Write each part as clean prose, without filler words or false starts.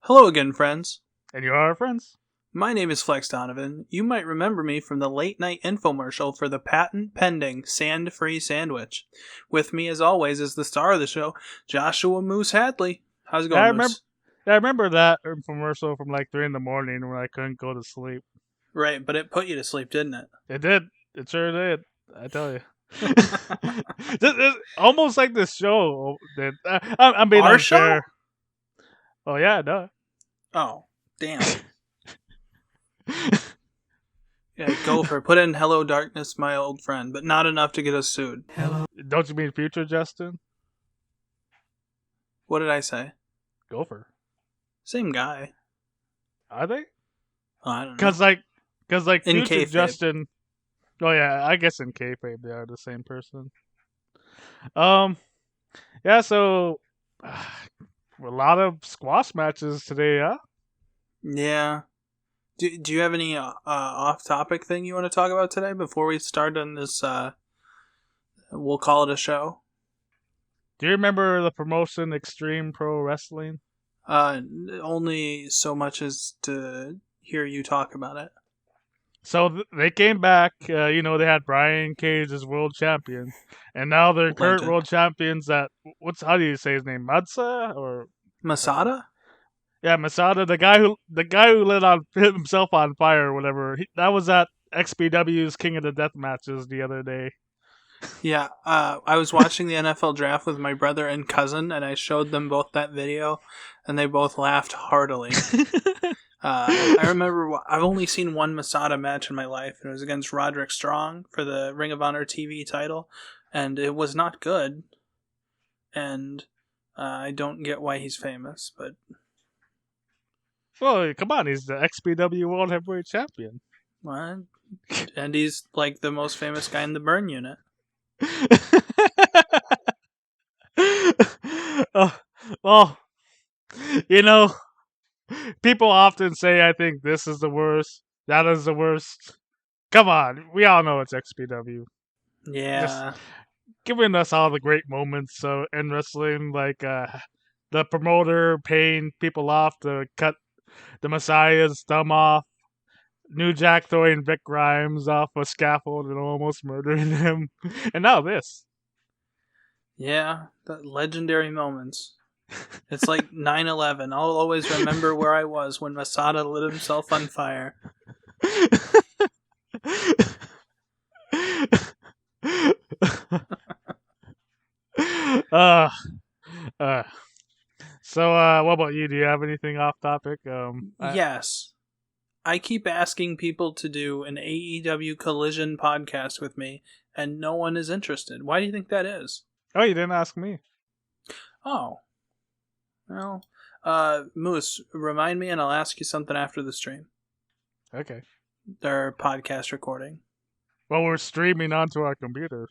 Hello again, friends. And you are our friends. My name is Flex Donovan. You might remember me from the late night infomercial for the patent pending sand free sandwich. With me, as always, is the star of the show, Joshua Moose Hadley. How's it Yeah, I going, remember. Moose? Yeah, I remember that infomercial from like 3 in the morning when I couldn't go to sleep. Right, but it put you to sleep, didn't it? It did. It sure did. I tell you. It's almost like this show did. I'm being Our show? unfair. Oh yeah, no. Oh, damn. Yeah, Gopher, put in Hello Darkness, my old friend, but not enough to get us sued. Don't you mean future Justin? What did I say? Gopher. Same guy. Are they? Oh, I don't know. Cause like In future kayfabe. Justin. Oh yeah, I guess in kayfabe they are the same person. Um. Yeah. So. A lot of squash matches today, huh? Yeah. Do you have any off-topic thing you want to talk about today before we start on this, we'll call it a show? Do you remember the promotion Extreme Pro Wrestling? Only so much as to hear you talk about it. So they came back. They had Brian Cage as world champion, and now their current Legend. world champions. How do you say his name? Matza or Masada? yeah, Masada, the guy who lit himself on fire or whatever. That was at XPW's King of the Death matches the other day. Yeah, I was watching the NFL draft with my brother and cousin, and I showed them both that video, and they both laughed heartily. I remember I've only seen one Masada match in my life, and it was against Roderick Strong for the Ring of Honor TV title, and it was not good. And I don't get why he's famous, but Well, come on, he's the XPW World Heavyweight Champion. what? And he's like the most famous guy in the burn unit. Well, you know, people often say, I think this is the worst, that is the worst. Come on, we all know it's XPW. Just Yeah. giving us all the great moments in wrestling, like the promoter paying people off to cut the Messiah's thumb off, New Jack throwing Vic Grimes off a scaffold and almost murdering him, and now this. Yeah, the legendary moments. It's like 9/11. I'll always remember where I was when Masada lit himself on fire. uh, uh, what about you? Do you have anything off topic? Yes. I keep asking people to do an AEW Collision podcast with me, and no one is interested. Why do you think that is? Oh, you didn't ask me. Oh. Well, Moose, remind me and I'll ask you something after the stream. Okay. Or podcast recording. Well, we're streaming onto our computer.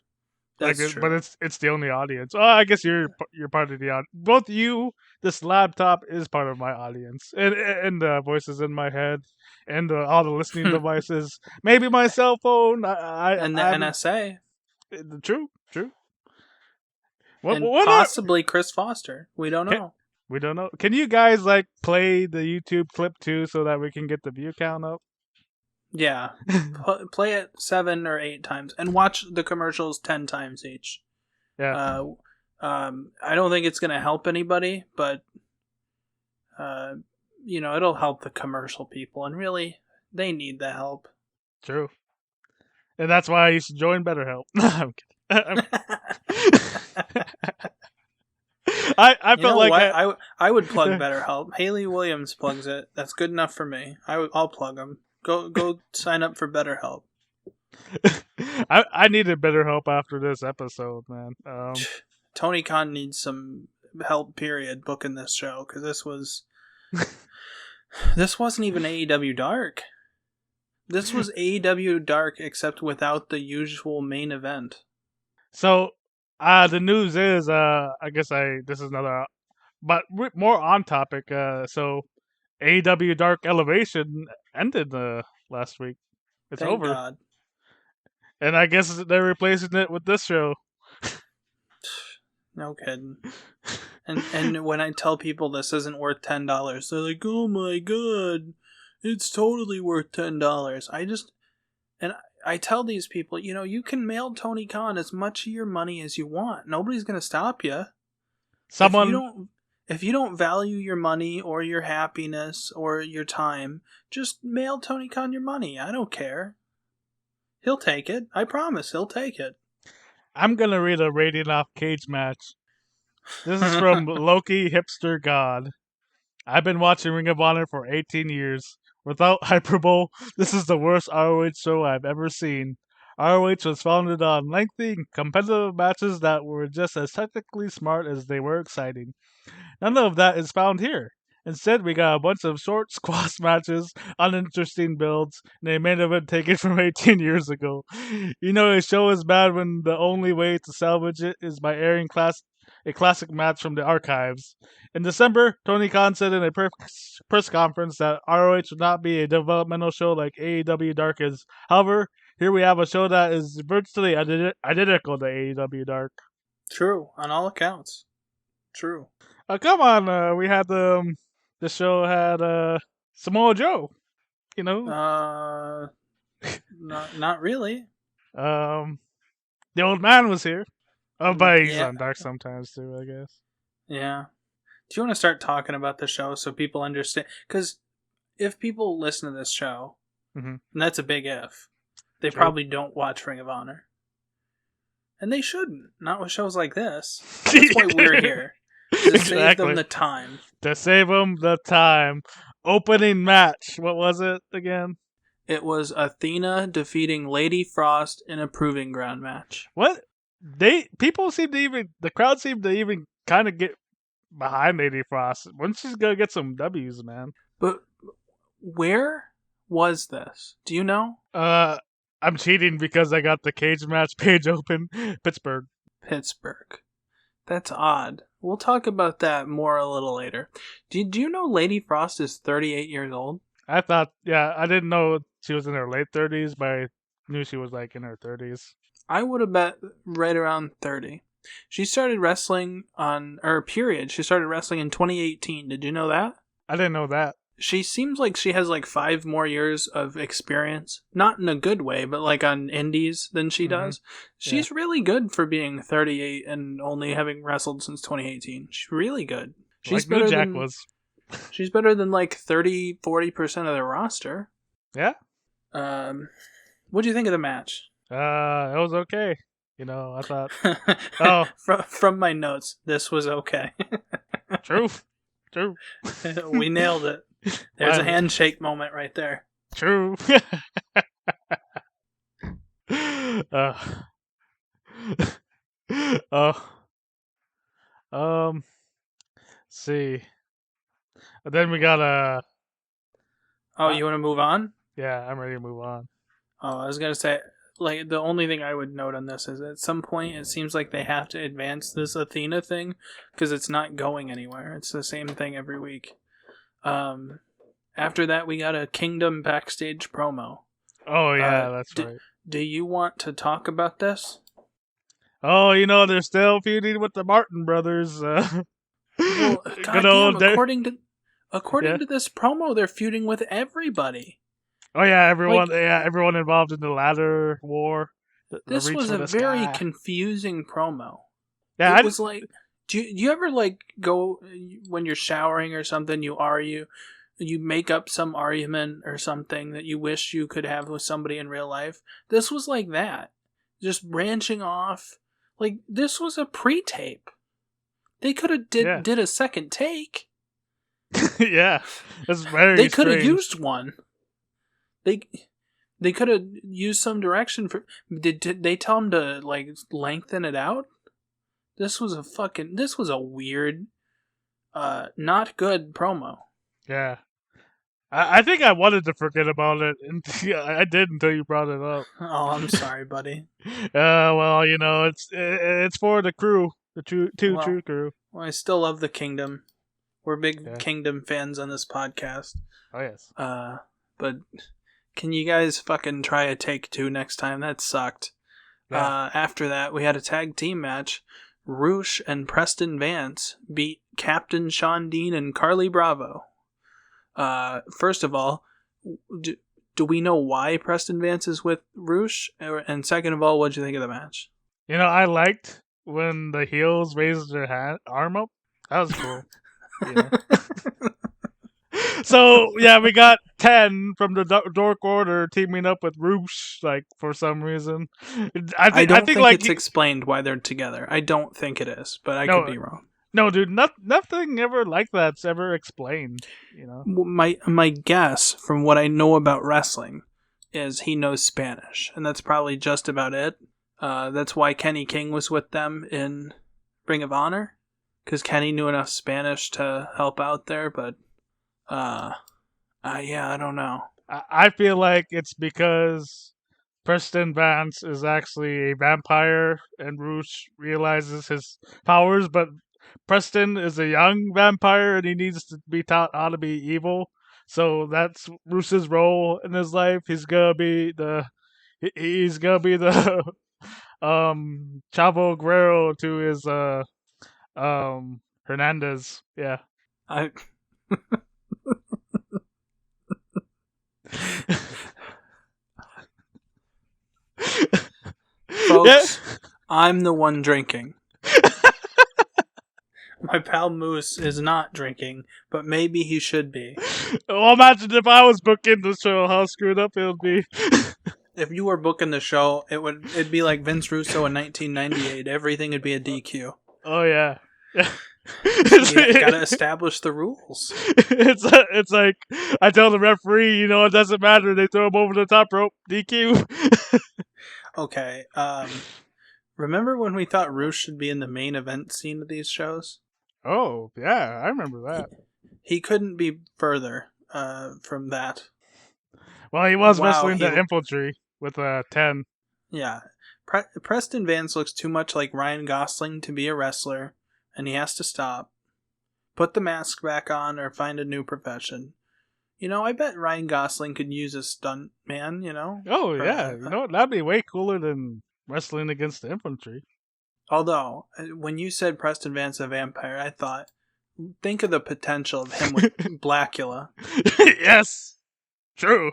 That's true. But it's the only audience. Oh, I guess you're part of the audience. Both you, this laptop is part of my audience, and the voices in my head, and all the listening devices. Maybe my cell phone. And the NSA. True. And possibly Chris Foster. We don't know. We don't know. Can you guys play the YouTube clip too, so that we can get the view count up? Yeah. Play it 7 or 8 times and watch the commercials 10 times each. Yeah. I don't think it's going to help anybody, but it'll help the commercial people, and really they need the help. True. And that's why you should join BetterHelp. I'm kidding. I felt like I would plug BetterHelp. Haley Williams plugs it. That's good enough for me. I'll plug them. Go sign up for BetterHelp. I needed BetterHelp after this episode, man. Tony Khan needs some help. Period. Booking this show, because this wasn't even AEW Dark. This was AEW Dark, except without the usual main event. So, the news is, I guess this is another, but more on topic. So, AEW Dark Elevation ended last week. It's Thank over. God. And I guess they're replacing it with this show. No kidding. And when I tell people this isn't worth $10, they're like, "Oh my god, it's totally worth $10." I tell these people, you can mail Tony Khan as much of your money as you want. Nobody's gonna stop you. Someone If you don't value your money or your happiness or your time, just mail Tony Khan your money. I don't care. He'll take it. I promise he'll take it. I'm gonna read a rating off Cage Match. This is from Loki Hipster God. I've been watching Ring of Honor for 18 years. Without hyperbole, this is the worst ROH show I've ever seen. ROH was founded on lengthy, competitive matches that were just as technically smart as they were exciting. None of that is found here. Instead, we got a bunch of short squash matches, uninteresting builds, and a main event taken from 18 years ago. A show is bad when the only way to salvage it is by airing a classic match from the archives. In December, Tony Khan said in a press conference that ROH would not be a developmental show like AEW Dark is. However, here we have a show that is virtually identical to AEW Dark. True, on all accounts. True. Come on, we had the show had Samoa Joe, Not really. The old man was here. Oh, but he's Yeah. on Dark sometimes too, I guess. Yeah. Do you want to start talking about the show so people understand? Because if people listen to this show, and that's a big if, they probably don't watch Ring of Honor. And they shouldn't. Not with shows like this. That's why we're here. To save them the time. To save them the time. Opening match. What was it again? It was Athena defeating Lady Frost in a proving ground match. What? The crowd seemed to even kind of get behind Lady Frost. When she's gonna get some W's, man. But where was this? Do you know? I'm cheating because I got the cage match page open. Pittsburgh. That's odd. We'll talk about that more a little later. Do you know Lady Frost is 38 years old? I didn't know she was in her late 30s, but I knew she was like in her 30s. I would have bet right around 30. She started wrestling she started wrestling in 2018. Did you know that? I didn't know that. She seems like she has like 5 more years of experience. Not in a good way, but like on indies than she does. She's really good for being 38 and only having wrestled since 2018. She's really good. She's like New Jack was. She's better than like 30-40% of the roster. Yeah? What do you think of the match? It was okay. I thought... From my notes, this was okay. True. We nailed it. There's a handshake moment right there. True. See. And then we got you want to move on? Yeah, I'm ready to move on. Oh, I was gonna say, like, the only thing I would note on this is at some point it seems like they have to advance this Athena thing because it's not going anywhere. It's the same thing every week. After that, we got a Kingdom backstage promo. Oh yeah, that's right. Do you want to talk about this? Oh, they're still feuding with the Martin brothers. Well, according to this promo, they're feuding with everybody. Oh yeah, everyone involved in the ladder war. This was a very confusing promo. Yeah, it was like, do you ever like go when you're showering or something? You make up some argument or something that you wish you could have with somebody in real life. This was like that, just branching off. Like this was a pre-tape. They could have did a second take. Yeah, that's very. They could have used one. They could have used some direction for. Did they tell him to like lengthen it out? This was a weird, not good promo. Yeah, I think I wanted to forget about it, and I did until you brought it up. Oh, I'm sorry, buddy. Well, it's for the crew, the true crew. Well, I still love the Kingdom. We're big Kingdom fans on this podcast. Oh yes. But can you guys fucking try a take 2 next time? That sucked. Yeah. After that, we had a tag team match. Roosh and Preston Vance beat Captain Sean Dean and Carly Bravo. First of all, do we know why Preston Vance is with Roosh? And second of all, what'd you think of the match? I liked when the heels raised their arm up. That was cool. So yeah, we got 10 from the Dork Order teaming up with Roosh, like for some reason. I don't think like it's explained why they're together. I don't think it is, but I could be wrong. No, dude, nothing ever like that's ever explained. My guess from what I know about wrestling is he knows Spanish, and that's probably just about it. That's why Kenny King was with them in Ring of Honor, because Kenny knew enough Spanish to help out there. But yeah, I don't know. I feel like it's because Preston Vance is actually a vampire, and Roosh realizes his powers, but Preston is a young vampire, and he needs to be taught how to be evil. So that's Roosh's role in his life. He's gonna be the Chavo Guerrero to his Hernandez. Yeah. Folks, yeah. I'm the one drinking. My pal Moose is not drinking, but maybe he should be. Well, imagine if I was booking the show, how screwed up it would be. If you were booking the show, it'd be like Vince Russo in 1998. Everything would be a DQ. Oh yeah. You gotta establish the rules. It's like I tell the referee, it doesn't matter. They throw him over the top rope, DQ. Okay. Remember when we thought Roosh should be in the main event scene of these shows? Oh yeah, I remember that. He couldn't be further from that. Well, he was wrestling the infantry with a 10. Yeah. Preston Vance looks too much like Ryan Gosling to be a wrestler, and he has to stop. Put the mask back on or find a new profession. I bet Ryan Gosling could use a stunt man, Oh, yeah. That'd be way cooler than wrestling against the infantry. Although, when you said Preston Vance a vampire, I thought, think of the potential of him with Blackula. Yes. True.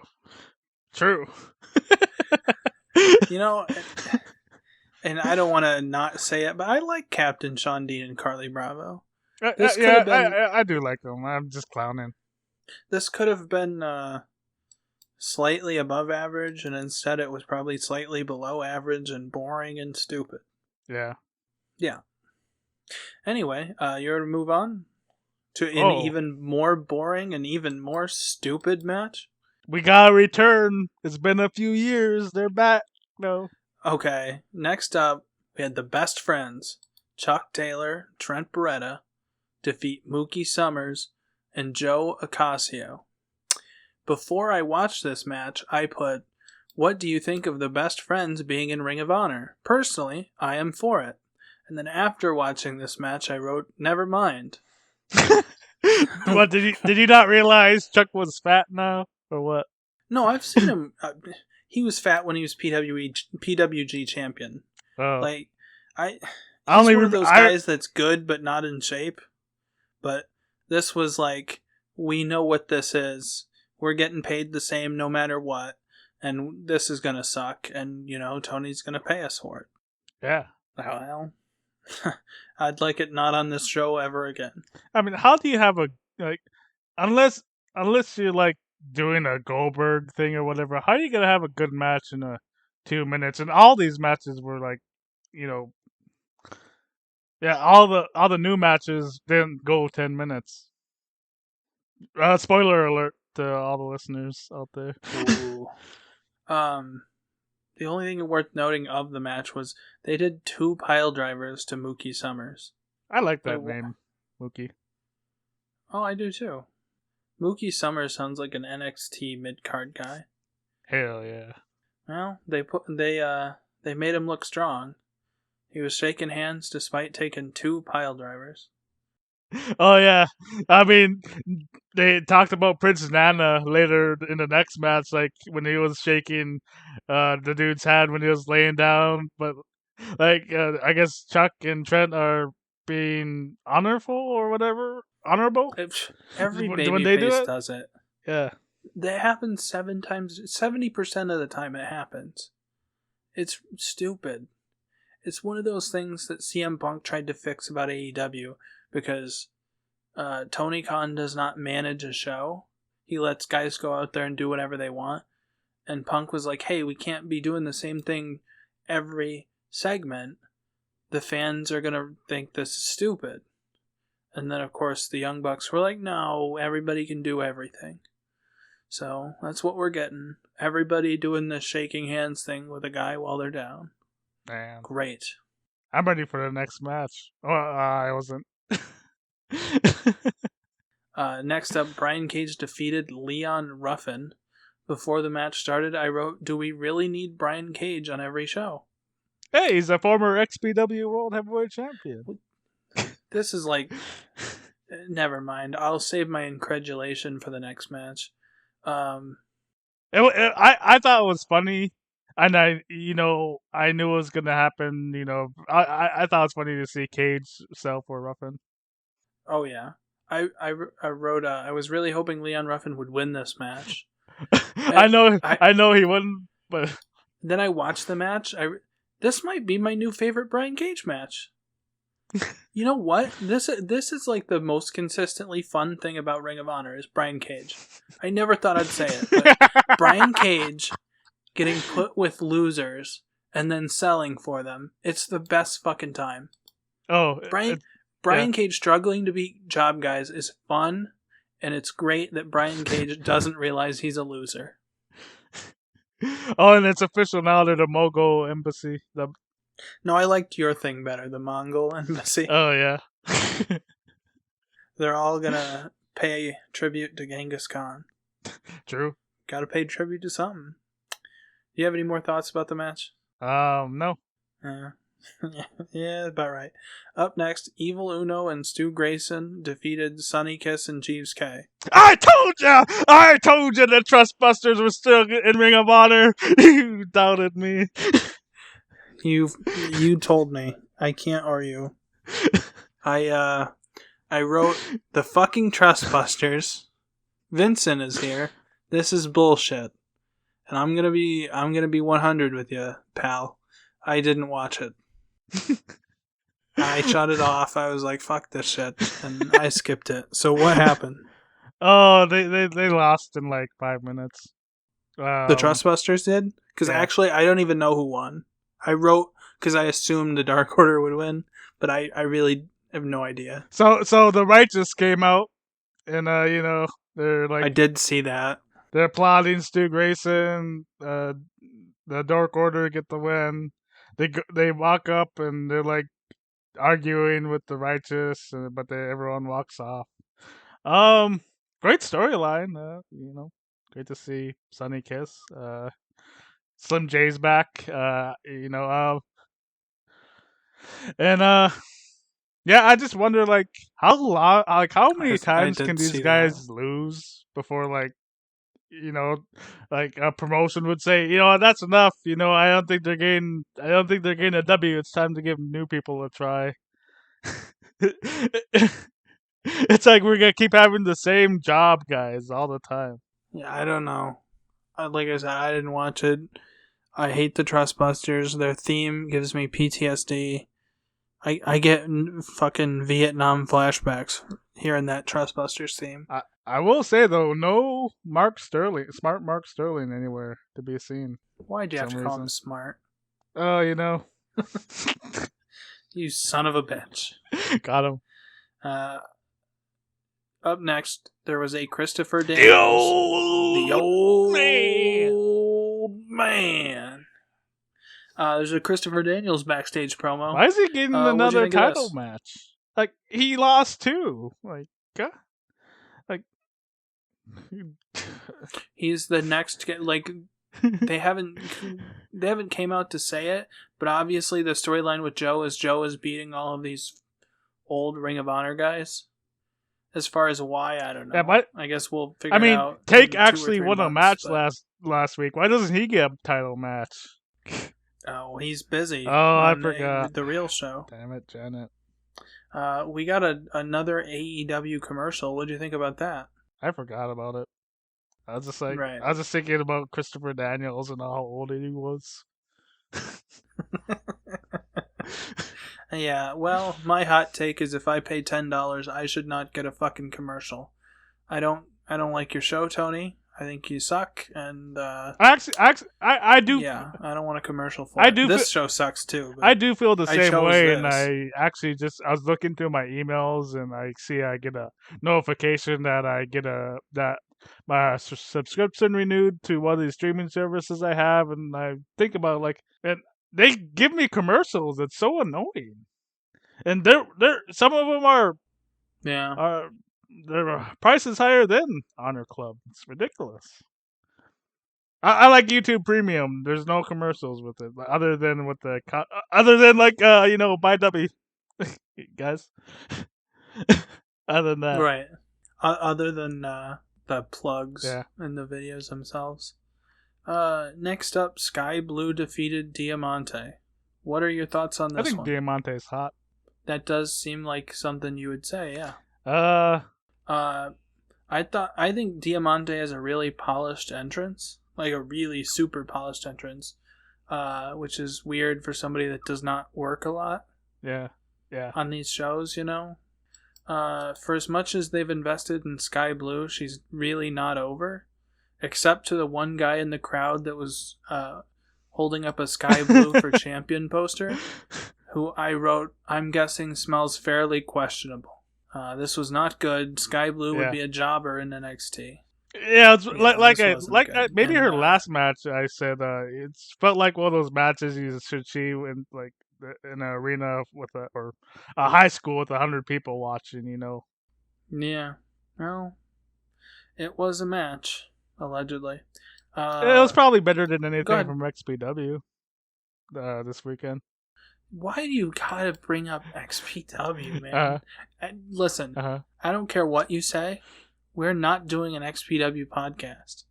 And I don't want to not say it, but I like Captain Sean Dean and Carly Bravo. I do like them. I'm just clowning. This could have been slightly above average, and instead it was probably slightly below average and boring and stupid. Yeah. Yeah. Anyway, you ready to move on to an even more boring and even more stupid match? We gotta return. It's been a few years. They're back. No. Okay. Next up, we had the Best Friends, Chuck Taylor, Trent Beretta, defeat Mookie Summers and Joe Ocasio. Before I watched this match, I put, what do you think of the Best Friends being in Ring of Honor? Personally, I am for it. And then after watching this match, I wrote, never mind. What, did you not realize Chuck was fat now? Or what? No, I've seen him. He was fat when he was PWG champion. Oh. Like, he's one of those guys that's good but not in shape. But this was like, we know what this is. We're getting paid the same no matter what. And this is going to suck. And, Tony's going to pay us for it. Yeah. Well, I'd like it not on this show ever again. I mean, how do you have unless you're like doing a Goldberg thing or whatever, how are you going to have a good match in 2 minutes? And all these matches were like, yeah, all the new matches didn't go 10 minutes. Spoiler alert to all the listeners out there. Ooh. The only thing worth noting of the match was they did 2 pile drivers to Mookie Summers. I like that name, Mookie. Oh, I do too. Mookie Summers sounds like an NXT mid-card guy. Hell yeah. Well, they made him look strong. He was shaking hands despite taking 2 pile drivers. Oh yeah, I mean, they talked about Prince Nana later in the next match, like when he was shaking the dude's hand when he was laying down. But I guess Chuck and Trent are being honorable or whatever, honorable. Every When they do babyface it, does it. yeah. That happens 70% of the time it happens. It's stupid. It's one of those things that CM Punk tried to fix about AEW because Tony Khan does not manage a show. He lets guys go out there and do whatever they want. And Punk was like, hey, we can't be doing the same thing every segment. The fans are going to think this is stupid. And then, of course, the Young Bucks were like, no, everybody can do everything. So that's what we're getting. Everybody doing the shaking hands thing with a guy while they're down. Man. Great. I'm ready for the next match. Oh, I wasn't. Next up, Brian Cage defeated Leon Ruffin. Before the match started, I wrote, do we really need Brian Cage on every show? Hey, he's a former XPW World Heavyweight Champion. This is like... Never mind. I'll save my incredulation for the next match. I thought it was funny, and I knew it was gonna happen. I thought it was funny to see Cage sell for Ruffin. Oh yeah, I wrote. I was really hoping Leon Ruffin would win this match. I know he wouldn't, but then I watched the match. This might be my new favorite Brian Cage match. You know what? This is like the most consistently fun thing about Ring of Honor is Brian Cage. I never thought I'd say it, but Brian Cage getting put with losers and then selling for them. It's the best fucking time. Oh, Brian Cage struggling to beat job guys is fun, and it's great that Brian Cage doesn't realize he's a loser. Oh, and it's official now. They're the Mogul Embassy. No, I liked your thing better, the Mongol Embassy. Oh, yeah. They're all gonna pay tribute to Genghis Khan. True. Gotta pay tribute to something. Do you have any more thoughts about the match? No. Yeah, about right. Up next, Evil Uno and Stu Grayson defeated Sonny Kiss and Jeeves K. I told you the Trustbusters were still in Ring of Honor. You doubted me. You told me. I can't argue. I wrote the fucking Trustbusters. Vincent is here. This is bullshit. And I'm gonna be 100 with you, pal. I didn't watch it. I shut it off. I was like, fuck this shit. And I skipped it. So what happened? Oh, they lost in like 5 minutes. The Trustbusters did? Because actually, I don't even know who won. I wrote because I assumed the Dark Order would win, but I really have no idea. So the Righteous came out, and they're like, I did see that. They're plotting Stu Grayson, the Dark Order get the win. They walk up and they're like arguing with the Righteous, but everyone walks off. Great storyline. Great to see Sonny Kiss. Slim J's back. Yeah, I just wonder how long, how many times can these guys lose before a promotion would say, that's enough. I don't think they're getting a W. It's time to give new people a try. It's like we're gonna keep having the same job guys all the time. Yeah, I don't know. Like I said, I didn't watch it. I hate the Trustbusters. Their theme gives me PTSD. I get fucking Vietnam flashbacks hearing that Trustbusters theme. I will say though, no smart Mark Sterling anywhere to be seen. Why'd you have to call him smart? Oh, You son of a bitch. Got him. Up next, there was a Christopher Daniels. The old man. There's a Christopher Daniels backstage promo. Why is he getting another title match? Like, he lost too. He's the next. They haven't came out to say it, but obviously the storyline with Joe is beating all of these old Ring of Honor guys. As far as why, I don't know. Yeah, I guess we'll figure it out. Take actually won a match last week. Why doesn't he get a title match? Oh, he's busy. Oh, I forgot. The real show. Damn it, Janet. We got another AEW commercial. What do you think about that? I forgot about it. I was just like, Right. I was just thinking about Christopher Daniels and how old he was. Yeah, well, my hot take is if I pay $10, I should not get a fucking commercial. I don't like your show, Tony. I think you suck, and I do. yeah, I don't want a commercial for I it. do. This show sucks too. But I do feel the I same chose way, this. and I was looking through my emails, and I get a notification that my subscription renewed to one of these streaming services I have, and I think about and they give me commercials. It's so annoying, and they're some of them are Yeah. their price is higher than Honor Club. It's ridiculous. I like YouTube Premium. There's no commercials with it, other than buy W, guys. Other than that, Right. Other than the plugs yeah. and the videos themselves. Next up, Sky Blue defeated Diamante. What are your thoughts on I this think one? Diamante's hot. That does seem like something you would say, yeah. I think Diamante has a really polished entrance, like a really super polished entrance, which is weird for somebody that does not work a lot. Yeah. On these shows, you know. For as much as they've invested in Sky Blue, she's really not over, except to the one guy in the crowd that was holding up a Sky Blue for champion poster, who I wrote, I'm guessing smells fairly questionable. This was not good. Sky Blue would be a jobber in NXT. Yeah, it's maybe And, her last match. I said it's felt like one of those matches you should see in in an arena with or a high school with 100 people watching. You know. Yeah. Well, it was a match, allegedly. It was probably better than anything from XPW this weekend. Why do you gotta bring up XPW, man? Listen, I don't care what you say. We're not doing an XPW podcast.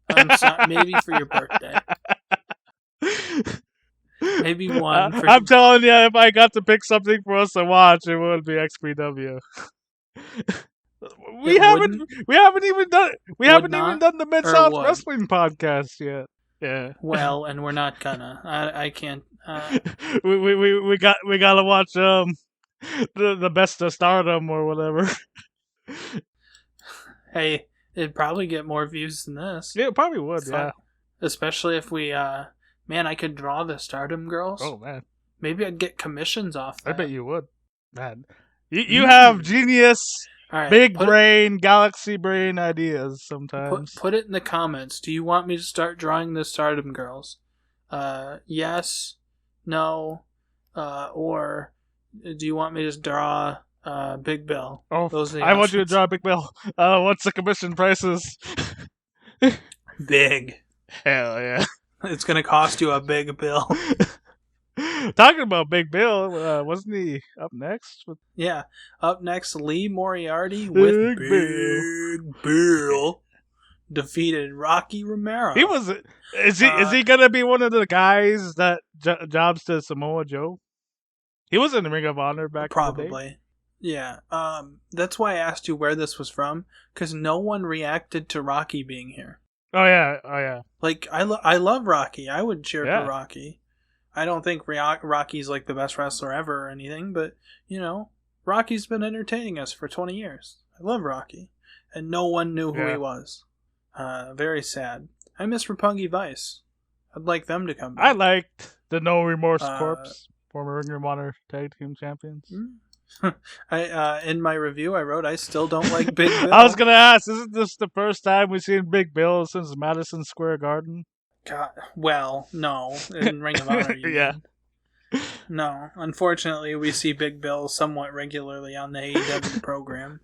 I'm sorry, maybe for your birthday. Maybe one. I'm telling you, if I got to pick something for us to watch, it would be XPW. We haven't even done the Mid-South Wrestling podcast yet. Yeah. Well, and we're not gonna. I can't. We gotta watch the Best of Stardom or whatever. Hey, it'd probably get more views than this. Yeah, it probably would. Yeah. Especially if we man, I could draw the Stardom girls. Oh man. Maybe I'd get commissions off that. I bet you would. Man, you have genius. Right, big brain, galaxy brain ideas sometimes. Put it in the comments. Do you want me to start drawing the Stardom girls? Yes, no, or do you want me to draw Big Bill? Oh, I want you to draw Big Bill. What's the commission prices? Big. Hell yeah. It's going to cost you a big bill. Talking about Big Bill, wasn't he up next? Yeah, up next, Lee Moriarty with Big Bill defeated Rocky Romero. Is he gonna be one of the guys that jobs to Samoa Joe? He was in the Ring of Honor back in the day. Yeah. That's why I asked you where this was from, because no one reacted to Rocky being here. Oh yeah. Like I love Rocky. I would cheer for Rocky. I don't think Rocky's like the best wrestler ever or anything, but, you know, Rocky's been entertaining us for 20 years. I love Rocky. And no one knew who he was. Very sad. I miss Roppongi Vice. I'd like them to come back. I liked the No Remorse Corps, former Ring of Honor Tag Team Champions. In my review, I wrote, I still don't like Big Bill. I was going to ask, isn't this the first time we've seen Big Bill since Madison Square Garden? God, well, no. In Ring of Honor, yeah. No. Unfortunately, we see Big Bill somewhat regularly on the AEW program.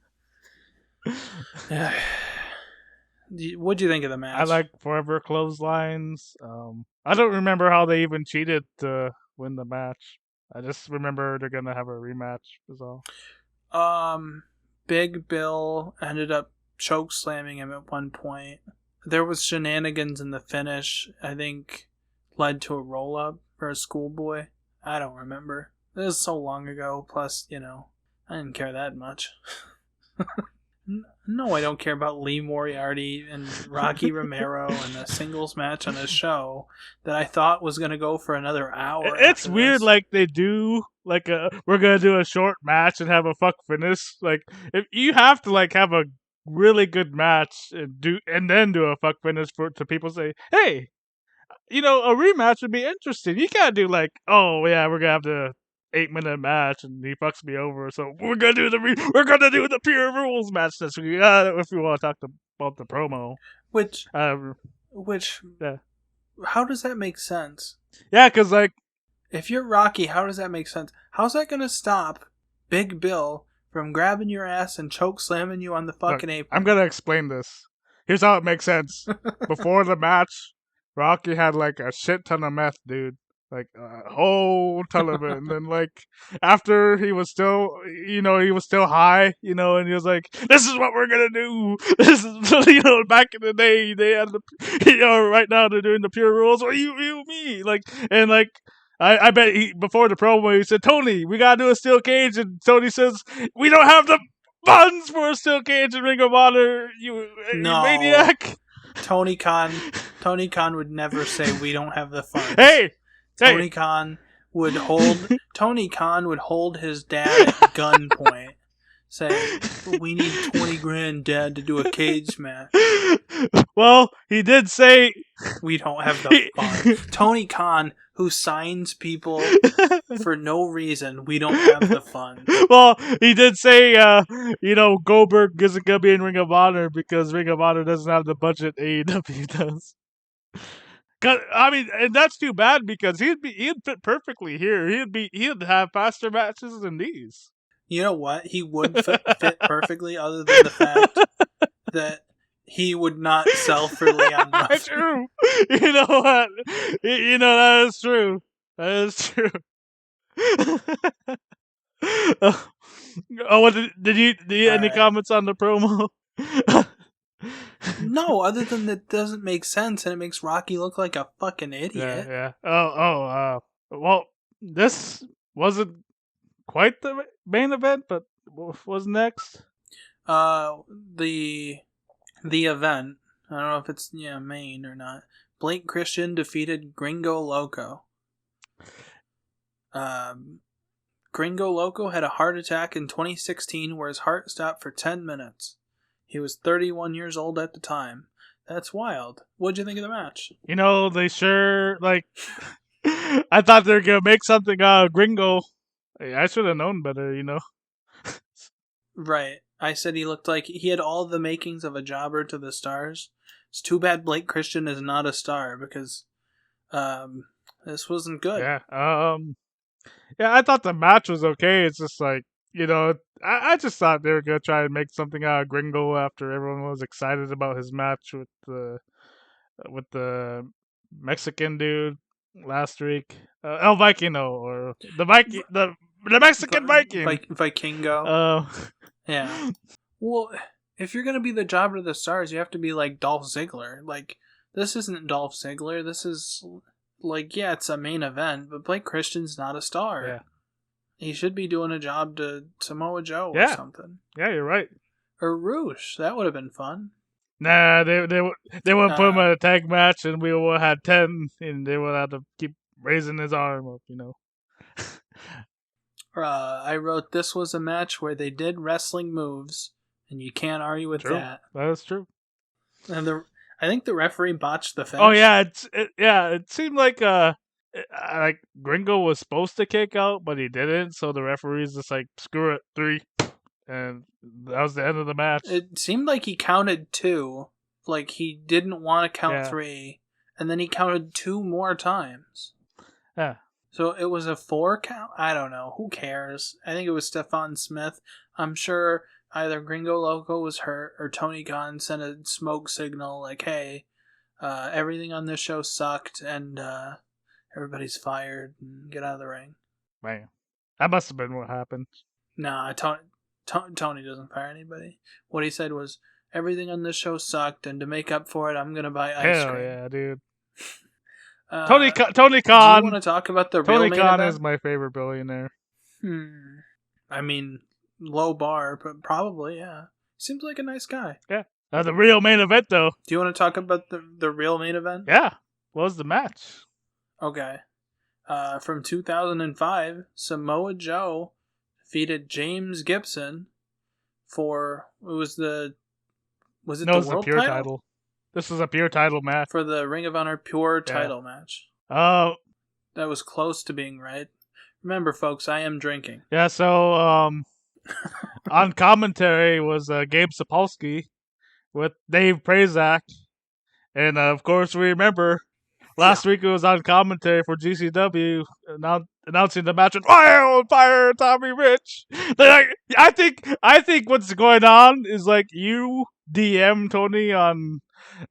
What do you think of the match? I like Forever Clotheslines. I don't remember how they even cheated to win the match. I just remember they're going to have a rematch, is all. Big Bill ended up choke slamming him at one point. There was shenanigans in the finish, I think led to a roll-up for a schoolboy. I don't remember. It was so long ago. Plus, I didn't care that much. No, I don't care about Lee Moriarty and Rocky Romero in a singles match on a show that I thought was going to go for another hour. It's after weird, this. like they do, like we're gonna do a short match and have a fuck finish. Like if you have to like have a really good match and then do a fuck finish to people say, hey, a rematch would be interesting. You can't do like, oh yeah, we're gonna have the 8-minute match and he fucks me over, so we're gonna do the pure rules match this week. If we want to talk about the promo, Which, yeah, how does that make sense? yeah, because like if you're Rocky, how does that make sense? How's that gonna stop Big Bill from grabbing your ass and choke slamming you on the fucking look, apron? I'm gonna explain this. Here's how it makes sense. Before the match, Rocky had like a shit ton of meth, dude. Like a whole ton of it. And then like after he was still high, and he was like, this is what we're gonna do. This is back in the day they had the right now they're doing the pure rules. What you me? Like and like I bet before the promo he said, Tony, we gotta do a steel cage, and Tony says, we don't have the funds for a steel cage in Ring of Honor, you maniac. Tony Khan would never say we don't have the funds. Hey, Tony Khan would hold his dad at gunpoint, saying, "We need 20 grand, Dad, to do a cage match." Well, he did say we don't have the funds. Tony Khan, who signs people for no reason, we don't have the funds. Well, he did say, Goldberg isn't gonna be in Ring of Honor because Ring of Honor doesn't have the budget AEW does. I mean, and that's too bad because he'd fit perfectly here. He'd have faster matches than these. You know what? He would fit perfectly, other than the fact that he would not sell for Leon Ruff. True. You know what? That is true. That is true. What did you any right. comments on the promo? No, other than that doesn't make sense and it makes Rocky look like a fucking idiot. Yeah. Well, this wasn't quite the main event, but what was next? The event. I don't know if it's main or not. Blake Christian defeated Gringo Loco. Gringo Loco had a heart attack in 2016 where his heart stopped for 10 minutes. He was 31 years old at the time. That's wild. What'd you think of the match? They sure, like, I thought they were going to make something out of Gringo. I should have known better, Right. I said he looked like he had all the makings of a jobber to the stars. It's too bad Blake Christian is not a star because this wasn't good. Yeah. I thought the match was okay. It's just like, I just thought they were going to try and make something out of Gringo after everyone was excited about his match with the Mexican dude last week. El Vikino, or the Viking, the Mexican Viking. Vikingo. Yeah. Well, if you're going to be the jobber to the stars, you have to be like Dolph Ziggler. Like, this isn't Dolph Ziggler. This is, like, yeah, it's a main event, but Blake Christian's not a star. Yeah. He should be doing a job to Samoa Joe or something. Yeah, you're right. Or Roosh. That would have been fun. Nah, they would put him in a tag match, and we would have had 10, and they would have to keep raising his arm up, I wrote this was a match where they did wrestling moves, and you can't argue with that. That is true. And I think the referee botched the finish. Oh yeah, it seemed like Gringo was supposed to kick out, but he didn't. So the referee's just like, screw it, 3, and that was the end of the match. It seemed like he counted 2, like he didn't want to count 3, and then he counted 2 more times. Yeah. So it was a 4 count? I don't know. Who cares? I think it was Stephon Smith. I'm sure either Gringo Loco was hurt or Tony Khan sent a smoke signal like, hey, everything on this show sucked and everybody's fired and get out of the ring. Man, that must have been what happened. Nah, Tony doesn't fire anybody. What he said was, everything on this show sucked, and to make up for it, I'm going to buy ice cream. Hell yeah, dude. Tony Khan. Do you want to talk about the Tony real Khan event? is my favorite billionaire. I mean, low bar, but probably, yeah. Seems like a nice guy. Yeah. The real main event, though. Do you want to talk about the real main event? Yeah. What was the match? Okay. From 2005, Samoa Joe defeated James Gibson for was it No, the it was a world pure title? title. This was a pure title match. For the Ring of Honor pure title match. Oh. That was close to being right. Remember, folks, I am drinking. Yeah, so on commentary was Gabe Sapolsky with Dave Prazak. And of course, we remember last week it was on commentary for GCW announcing the match with Fire Tommy Rich. Like, I think what's going on is like you DM Tony on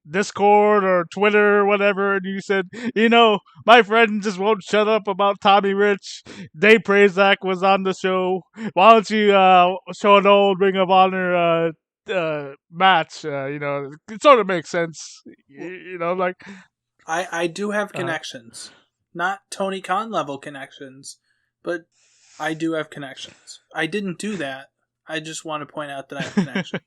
Discord or Twitter or whatever, and you said, my friend just won't shut up about Tommy Rich. Dave Prazak was on the show. Why don't you show an old Ring of Honor match? It sort of makes sense. Like I do have connections, not Tony Khan level connections, but I do have connections. I didn't do that. I just want to point out that I have connections.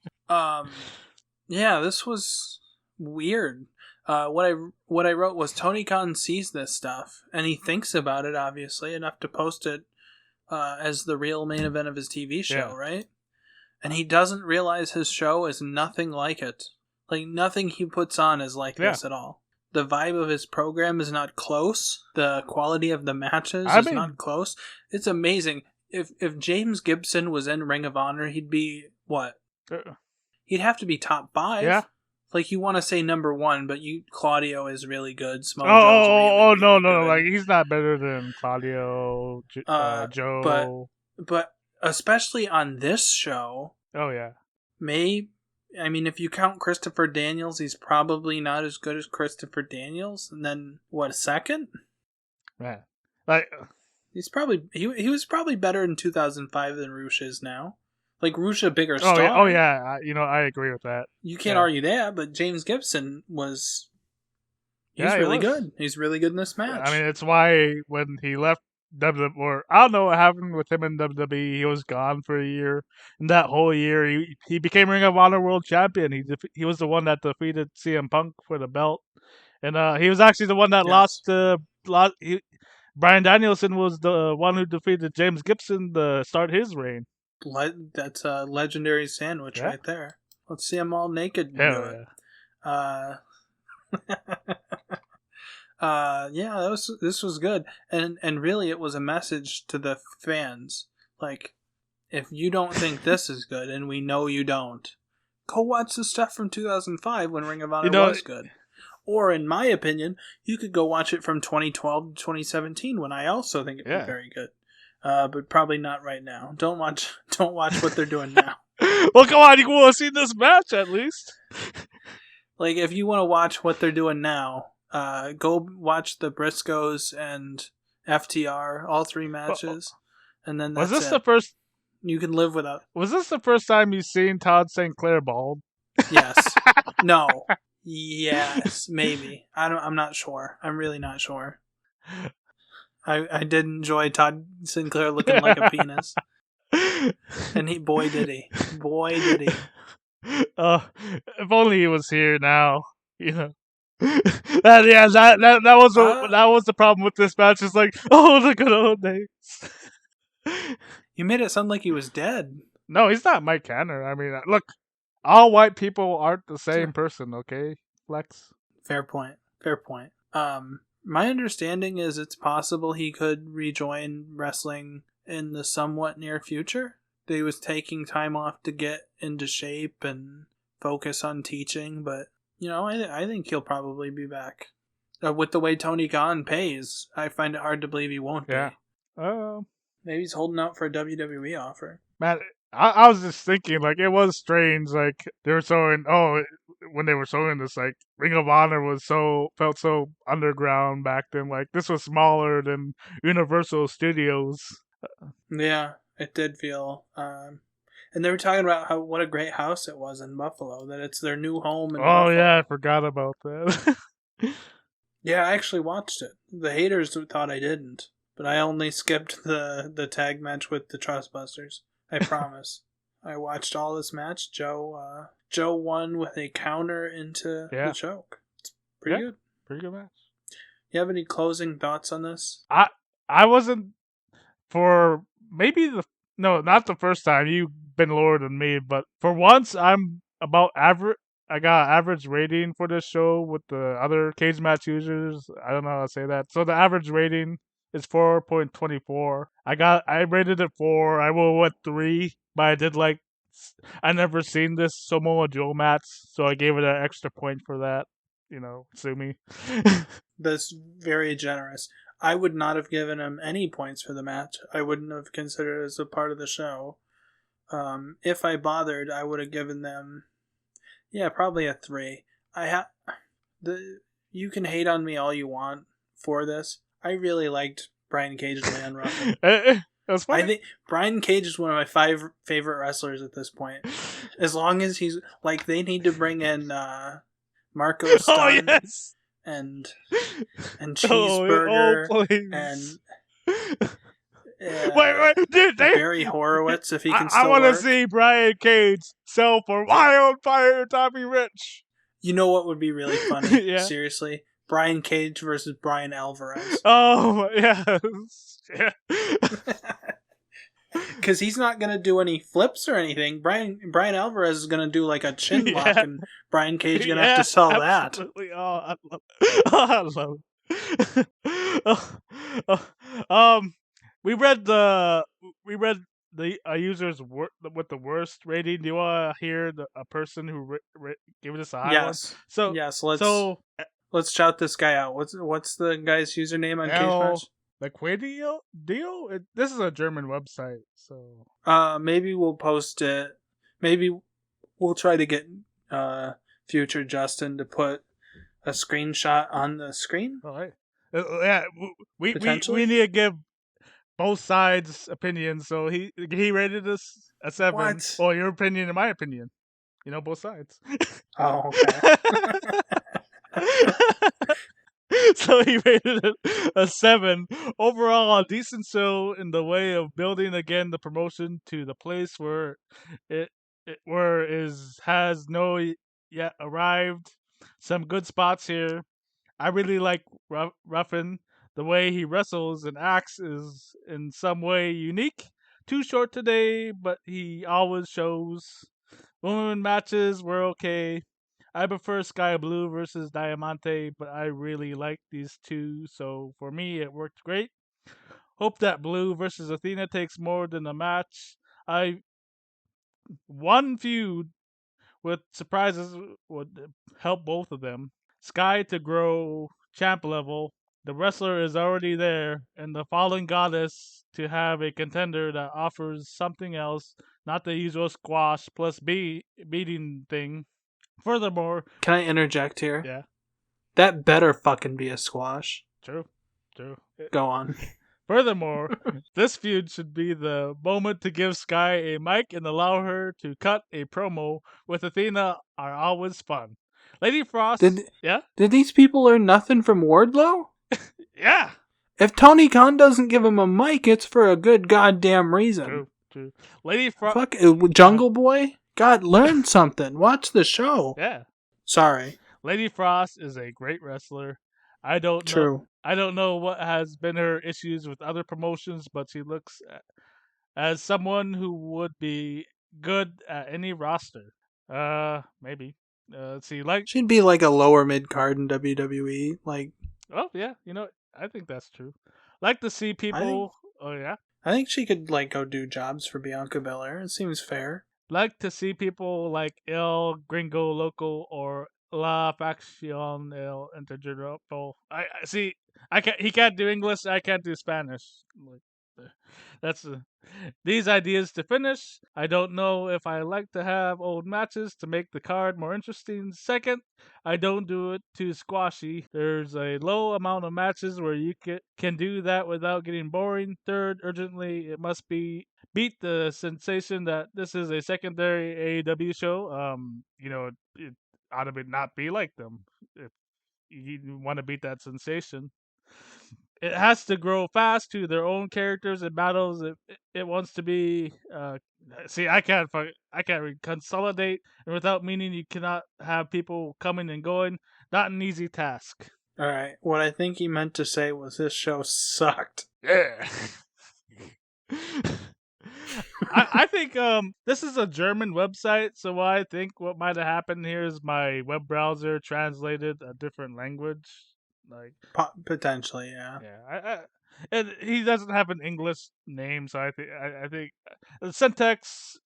Yeah, this was weird. What I wrote was Tony Khan sees this stuff and he thinks about it, obviously enough to post it as the real main event of his TV show, right? And he doesn't realize his show is nothing like it. Like, nothing he puts on is like this at all. The vibe of his program is not close. The quality of the matches is not close. It's amazing. If James Gibson was in Ring of Honor, he'd be, what? He'd have to be top 5. Yeah. Like, you want to say number 1, but Claudio is really good. No. Like, he's not better than Claudio, Joe. But especially on this show. Oh, yeah. If you count Christopher Daniels, he's probably not as good as Christopher Daniels. And then, what, second? Yeah. Like, he's probably, he was probably better in 2005 than Rush is now. Like, Rush a bigger star. Oh, yeah. I agree with that. You can't argue that, but James Gibson was... He's really good. He's really good in this match. I mean, it's why when he left WWE, or I don't know what happened with him in WWE, he was gone for a year. And that whole year, he became Ring of Honor World Champion. He was the one that defeated CM Punk for the belt. And he was actually the one that lost Bryan Danielson was the one who defeated James Gibson to start his reign. That's a legendary sandwich right there. Let's see them all naked and do it. This was good, and really it was a message to the fans. Like, if you don't think this is good, and we know you don't, go watch the stuff from 2005 when Ring of Honor was good. Or, in my opinion, you could go watch it from 2012 to 2017 when I also think it was very good. But probably not right now. Don't watch what they're doing now. Well, come on, you want to see this match at least. Like, if you want to watch what they're doing now, go watch the Briscoes and FTR, all 3 matches, and then that's the first? You can live without. Was this the first time you've seen Todd St. Clair bald? Yes. No. Yes. Maybe. I'm not sure. I'm really not sure. I did enjoy Todd Sinclair looking like a penis. And boy did he. If only he was here now, that was the problem with this match. It's like, oh, the good old days. You made it sound like he was dead. No, he's not Mike Canner. I mean, look, all white people aren't the same person, okay, Flex? Fair point. My understanding is it's possible he could rejoin wrestling in the somewhat near future. That he was taking time off to get into shape and focus on teaching, but, I think he'll probably be back. With the way Tony Khan pays, I find it hard to believe he won't be. Maybe he's holding out for a WWE offer. Man, I was just thinking, like, it was strange, like, they were showing, when they were showing this, like, Ring of Honor felt so underground back then, like, this was smaller than Universal Studios. Yeah, it did feel, and they were talking about what a great house it was in Buffalo, that it's their new home in Buffalo. Yeah, I forgot about that. Yeah, I actually watched it. The haters thought I didn't. but I only skipped the tag match with the Trustbusters. I promise. I watched all this match. Joe won with a counter into the Yeah, choke. It's pretty yeah, good. pretty good match. You have any closing thoughts on this? I wasn't for maybe the no, not the first time. You've been lower than me, but for once, I'm about average. I got average rating for this show with the other cage match users. I don't know how to say that. So the average rating is 4.24. I rated it 4. I will with 3, but I did like I never seen this Samoa Joe match, so I gave it an extra point for that. Sue me. That's very generous. I would not have given him any points for the match. I wouldn't have considered it as a part of the show. If I bothered, I would have given them, yeah, probably a 3. I have the. You can hate on me all you want for this. I really liked Brian Cage and Leon Ruffin. That's I funny. think Brian Cage is one of my 5 favorite wrestlers at this point. As long as he's like, they need to bring in Marco Oh Stunt yes. and Oh, Cheeseburger and please. Wait, uh, wait, dude, Barry Horowitz if he can I still want to work. see Brian Cage sell for Wildfire Tommy Rich. You know what would be really funny? Yeah. Seriously, Brian Cage versus Brian Alvarez. Oh, yes. Yeah. Because he's not gonna do any flips or anything. Brian Alvarez is gonna do like a chin lock, Yeah. and Brian Cage is gonna have Yeah, to sell that. absolutely. Oh, I love it. Oh, um, we read the user's with the worst rating. Do you want to hear a person who gave this a high one? Yes, So yes. so Let's shout this guy out. What's the guy's username on Cage L Match? Liquidio deal. This is a German website, so Maybe we'll post it. Maybe we'll try to get future Justin to put a screenshot on the screen. all right. Yeah, we Potentially. need to give both sides opinions. So he rated us a 7. What? Well, your opinion and my opinion. Both sides. Oh, okay. So he rated it a 7. Overall, a decent show in the way of building again the promotion to the place where it, where is has no yet arrived. Some good spots here. I really like Ruffin. The way he wrestles and acts is in some way unique. Too short today, but he always shows. Women matches were okay. I prefer Sky Blue versus Diamante, but I really like these two, so for me it worked great. Hope that Blue versus Athena takes more than a match. I One feud with surprises would help both of them. Sky to grow champ level. The wrestler is already there, and the fallen goddess to have a contender that offers something else, not the usual squash plus beating thing. Furthermore, Can I interject here? yeah, That better fucking be a squash. true, true. Go on. Furthermore, this feud should be the moment to give Sky a mic and allow her to cut a promo with Athena are always fun. Lady Frost, Did yeah? did these people learn nothing from Wardlow? Yeah! If Tony Khan doesn't give him a mic, it's for a good goddamn reason. True, true. Lady Frost, Fuck Jungle Boy. God, learn something. Watch the show. yeah. Sorry. Lady Frost is a great wrestler. I don't know. True. I don't know what has been her issues with other promotions, but she looks as someone who would be good at any roster. Maybe. Let's see. She'd be like a lower mid card in WWE. Like, Oh yeah, I think that's true. Like to see I think people. Oh yeah. I think she could like go do jobs for Bianca Belair. It seems fair. Like to see people like El Gringo Loco or La Facción El Intergrupo. I see. I can He can't do English. I can't do Spanish. Like, that's these ideas to finish. I don't know if I like to have old matches to make the card more interesting. Second, I don't do it too squashy. There's a low amount of matches where you can do that without getting boring. Third, urgently, it must be beat the sensation that this is a secondary AEW show. It ought to not be like them if you want to beat that sensation. it has to grow fast to their own characters and battles. It wants to be. See, I can't consolidate, and without meaning, you cannot have people coming and going. Not an easy task. All right. What I think he meant to say was this show sucked. Yeah. I think this is a German website, so I think what might have happened here is my web browser translated a different language. Like Potentially, yeah. And he doesn't have an English name, so I think syntax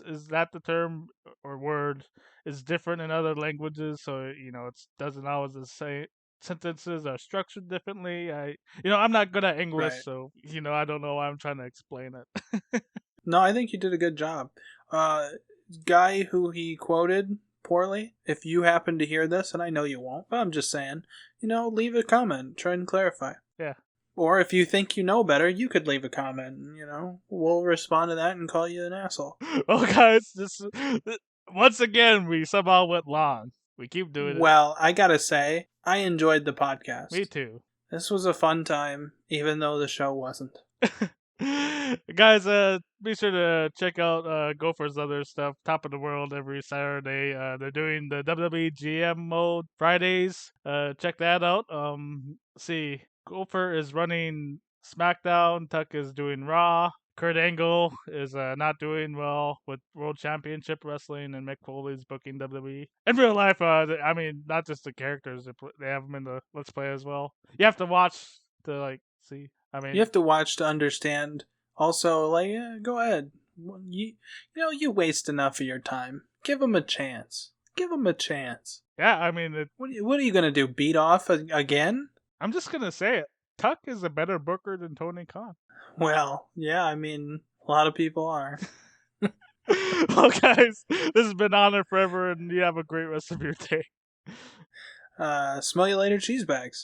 is that the term or word is different in other languages, so it doesn't always the same. Sentences are structured differently. I'm not good at English, Right. so I don't know why I'm trying to explain it. No, I think you did a good job. Guy who he quoted poorly, if you happen to hear this, and I know you won't, but I'm just saying, leave a comment, try and clarify. Yeah. Or if you think you know better, you could leave a comment. We'll respond to that and call you an asshole. Oh, guys, once again we somehow went long. We keep doing it. Well, I gotta say, I enjoyed the podcast. Me too. This was a fun time, even though the show wasn't. Guys, be sure to check out Gopher's other stuff, Top of the World, every Saturday. They're doing the WWE GM mode Fridays. Check that out. See, Gopher is running SmackDown. Tuck is doing Raw. Kurt Angle is not doing well with World Championship Wrestling, and Mick Foley's booking WWE. In real life, not just the characters, they have them in the Let's Play as well. You have to watch to see. You have to watch to understand. Also, go ahead. You waste enough of your time. Give them a chance. Give them a chance. Yeah, what are you gonna do? Beat off again? I'm just gonna say it. Tuck is a better booker than Tony Khan. Well, yeah, a lot of people are. Well, guys, this has been Honor Forever, and you have a great rest of your day. Smell you later, cheese bags.